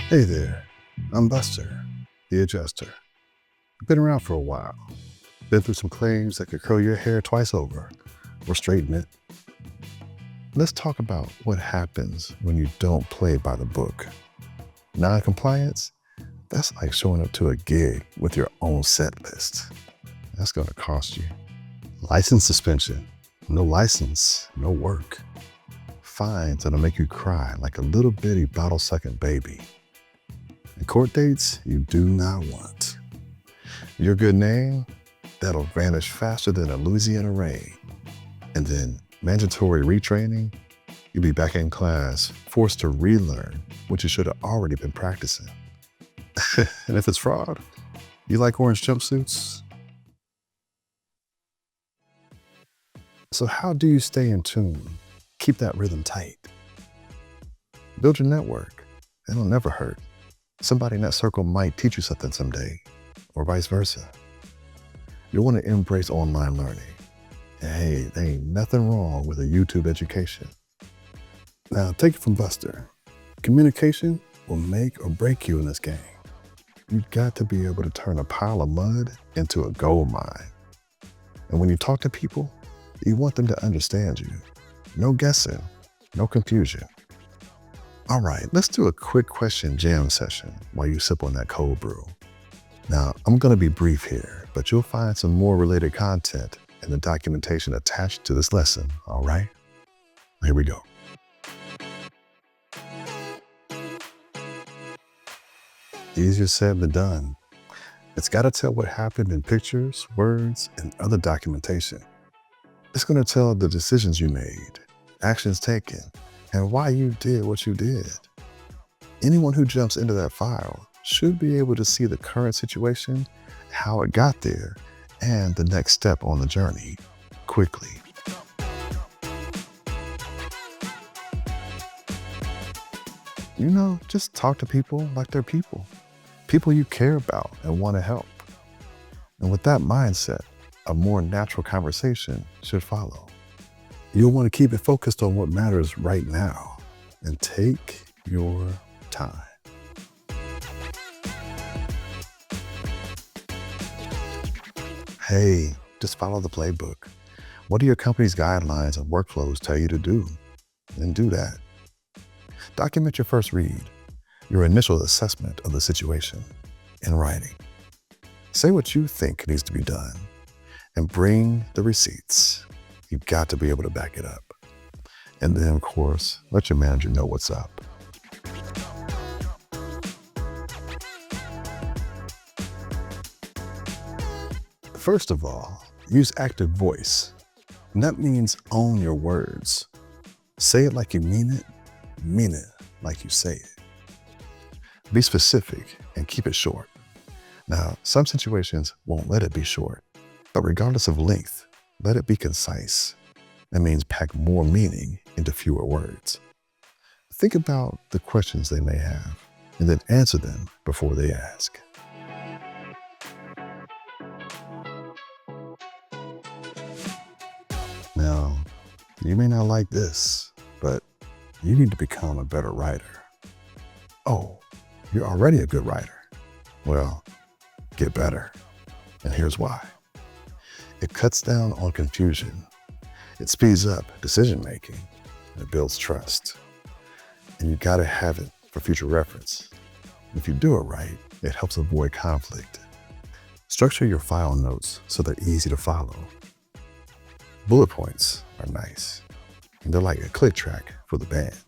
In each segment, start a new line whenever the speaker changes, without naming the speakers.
Hey there, I'm Buster, the adjuster. Been around for a while. Been through some claims that could curl your hair twice over or straighten it. Let's talk about what happens when you don't play by the book. Non-compliance, that's like showing up to a gig with your own set list. That's gonna cost you. License suspension, no license, no work. Fines that'll make you cry like a little bitty bottle-sucking baby. And court dates you do not want. Your good name, that'll vanish faster than a Louisiana rain. And then mandatory retraining, you'll be back in class, forced to relearn what you should have already been practicing. And if it's fraud, you like orange jumpsuits? So how do you stay in tune? Keep that rhythm tight. Build your network. It'll never hurt. Somebody in that circle might teach you something someday, or vice versa. You'll want to embrace online learning. And hey, there ain't nothing wrong with a YouTube education. Now, take it from Buster. Communication will make or break you in this game. You've got to be able to turn a pile of mud into a gold mine. And when you talk to people, you want them to understand you. No guessing, no confusion. All right, let's do a quick question jam session while you sip on that cold brew. Now, I'm gonna be brief here, but you'll find some more related content in the documentation attached to this lesson, all right? Here we go. Easier said than done. It's gotta tell what happened in pictures, words, and other documentation. It's gonna tell the decisions you made, actions taken, and why you did what you did. Anyone who jumps into that file should be able to see the current situation, how it got there, and the next step on the journey quickly. You know, just talk to people like they're people. People you care about and want to help. And with that mindset, a more natural conversation should follow. You'll want to keep it focused on what matters right now and take your time. Hey, just follow the playbook. What do your company's guidelines and workflows tell you to do? And do that. Document your first read, your initial assessment of the situation in writing. Say what you think needs to be done and bring the receipts. You've got to be able to back it up. And then, of course, let your manager know what's up. First of all, use active voice. And that means own your words. Say it like you mean it like you say it. Be specific and keep it short. Now, some situations won't let it be short, but regardless of length, let it be concise. That means pack more meaning into fewer words. Think about the questions they may have and then answer them before they ask. Now, you may not like this, but you need to become a better writer. Oh, you're already a good writer. Well, get better. And here's why. It cuts down on confusion. It speeds up decision-making, and it builds trust. And you gotta have it for future reference. If you do it right, it helps avoid conflict. Structure your file notes so they're easy to follow. Bullet points are nice, and they're like a click track for the band.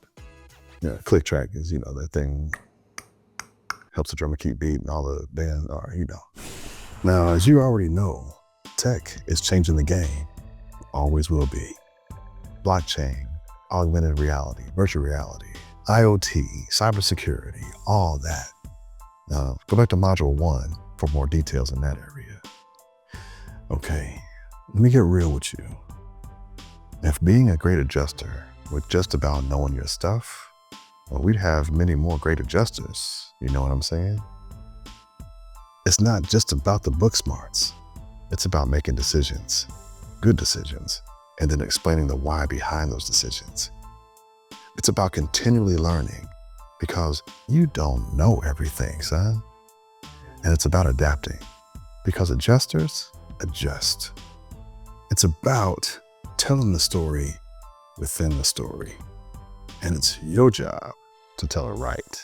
You know, a click track is, that thing helps the drummer keep beat and all the band are, Now, as you already know, tech is changing the game, always will be. Blockchain, augmented reality, virtual reality, IoT, cybersecurity, all that. Now, go back to Module 1 for more details in that area. Okay, let me get real with you. If being a great adjuster were just about knowing your stuff, well, we'd have many more great adjusters, you know what I'm saying? It's not just about the book smarts. It's about making decisions, good decisions, and then explaining the why behind those decisions. It's about continually learning, because you don't know everything, son. And it's about adapting, because adjusters adjust. It's about telling the story within the story. And it's your job to tell it right.